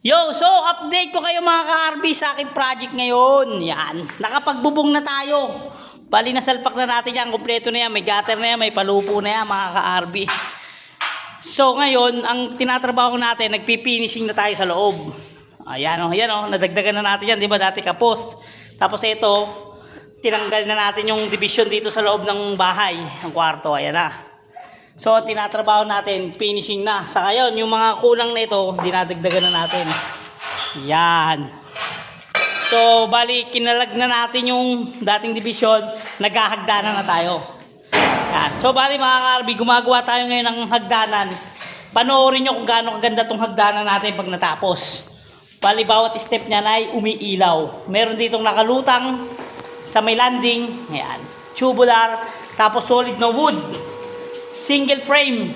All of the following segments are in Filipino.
Yo, so update ko kayo mga ka-RB sa aking project ngayon. Yan, nakapagbubong na tayo. Bali nasalpak na natin yan, kumpleto na yan, may gutter na yan, may palupo na yan mga ka-RB. So ngayon, ang tinatrabaho natin, nagpifinishing na tayo sa loob. Ayan o, nadagdagan na natin yan, di ba dati kapos. Tapos ito, tinanggal na natin yung division dito sa loob ng bahay, ang kwarto, ayan na. So, tinatrabaho natin, finishing na. Sa ngayon, yung mga kulang na ito, dinadagdagan na natin. Yan. So, bali, kinalag na natin yung dating division, naghahagdanan na tayo. Yan. So, bali mga ka-RB, gumagawa tayo ngayon ng hagdanan. Panoorin nyo kung gaano kaganda tong hagdanan natin pag natapos. Bali, bawat step niya ay umiilaw. Meron ditong nakalutang sa may landing. Yan. Tubular. Tapos solid na wood. Single frame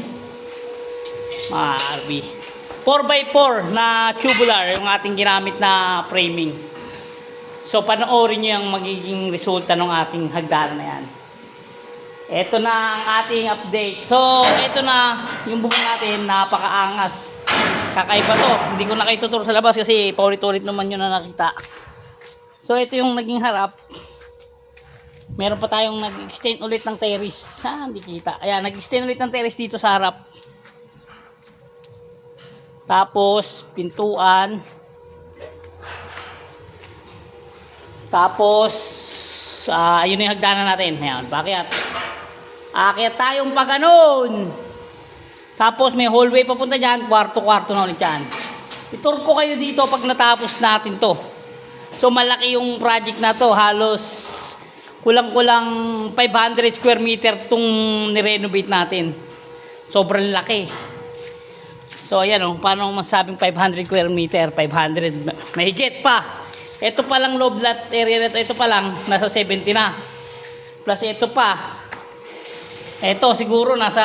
mga RB 4x4 na tubular yung ating ginamit na framing. So panoorin nyo yung magiging resulta ng ating hagdanan na yan. Ito na ang ating update. So ito na yung bubong natin, napakaangas, kakaiba to. Hindi ko na kayo tuturo sa labas kasi paulit-ulit naman yun na nakita. So ito yung naging harap. Meron pa tayong nag-extend ulit ng terrace. Hindi kita. Ayan, nag-extend ulit ng terrace dito sa harap. Tapos, pintuan. Tapos, ayun yung hagdanan natin. Ayan, bakit? Akyat tayong pa ganun. Tapos, may hallway papunta dyan. Kwarto-kwarto na ulit dyan. Itur ko kayo dito pag natapos natin to. So, malaki yung project na to. Halos kulang-kulang 500 square meter itong nirenovate natin. Sobrang laki. So ayan o, paano masabing 500 square meter? 500, mahigit pa. Ito pa lang loob lot area nito, ito pa lang nasa 70 na. Plus ito pa. Ito siguro nasa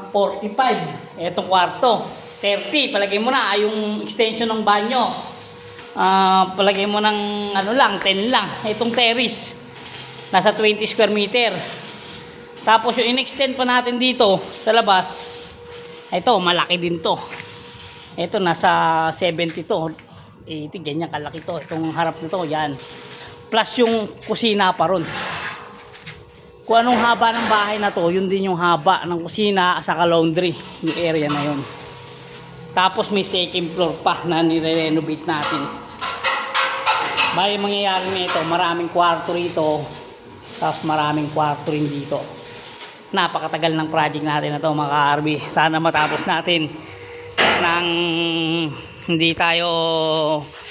45. Itong kwarto 30, palagay mo na yung extension ng banyo. Palagay mo ng ano lang, 10 lang. Itong terrace nasa 20 square meter. Tapos yung in-extend pa natin dito sa labas, ito malaki din to. Ito nasa 70 to, 80, ganyan kalaki to. Itong harap nito, yan. Plus yung kusina pa ron. Kung anong haba ng bahay na to, yun din yung haba ng kusina sa laundry, yung area na yun. Tapos may second floor pa na nire-renovate natin. Bali mangyayari nito, maraming kwarto rito. Tapos maraming kwarto rin dito. Napakatagal ng project natin na to mga ka-RB. Sana matapos natin nang hindi tayo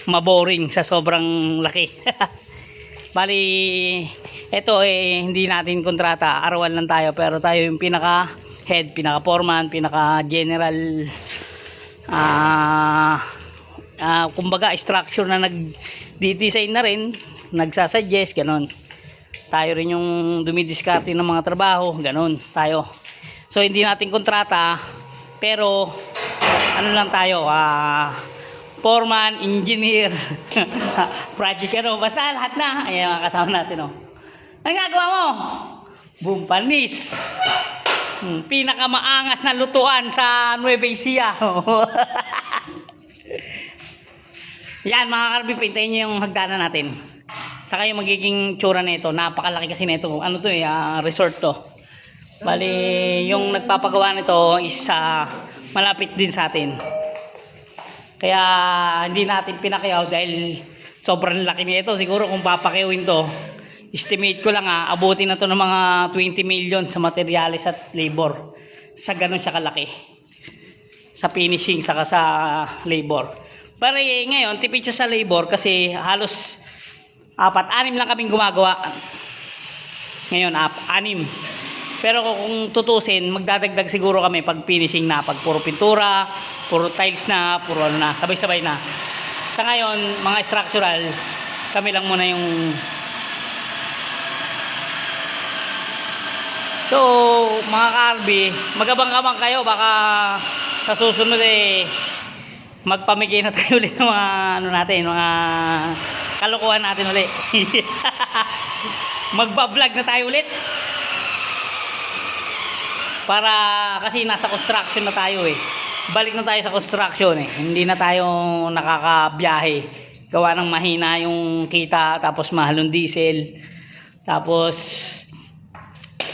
maboring sa sobrang laki. Bali, ito hindi natin kontrata. Arawan lang tayo. Pero tayo yung pinaka head, pinaka foreman, pinaka general, kumbaga structure na nag-design na rin, nagsasuggest, ganon. Tayo rin yung dumidiskarte ng mga trabaho, ganun tayo. So hindi natin kontrata, pero ano lang tayo, foreman, engineer, project ano, basta lahat na. Ayan mga kasama natin, oh. Ano gagawa mo? Boom panis. Pinakamaangas na lutuan sa Nueva Ecija. Yan mga karbi, pintayin nyo yung hagdanan natin. Saka yung magiging tsura nito, napakalaki kasi nito. Ano to resort to. Bali, yung nagpapagawa nito is malapit din sa atin. Kaya hindi natin pinakiyaw dahil sobrang laki nito. Siguro kung papakiawin to, estimate ko lang abutin na to ng mga 20 million sa materials at labor. Sa ganun siya kalaki. Sa finishing, saka sa labor. Pero ngayon, tipid siya sa labor kasi halos 4-6 lang kaming gumagawa. Ngayon, 6. Pero kung tutusin, magdadagdag siguro kami pag finishing na. Pag puro pintura, puro tiles na, puro ano na, sabay-sabay na. Sa ngayon, mga structural, kami lang muna yung... So, mga ka-RB, magabang-abang kayo. Baka sa susunod magpamigay na tayo ulit ng mga ano natin, mga kalokohan natin ulit. Magba-vlog na tayo ulit. Para kasi nasa construction na tayo balik na tayo sa construction eh. Hindi na tayo nakakabiyahe. Gawa ng mahina yung kita, tapos mahal yung diesel. Tapos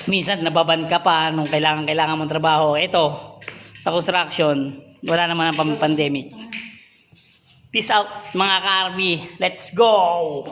minsan nababan ka pa nung kailangan mong trabaho. Ito, sa construction, wala naman ang pandemic. Peace out mga ka-RB. Let's go!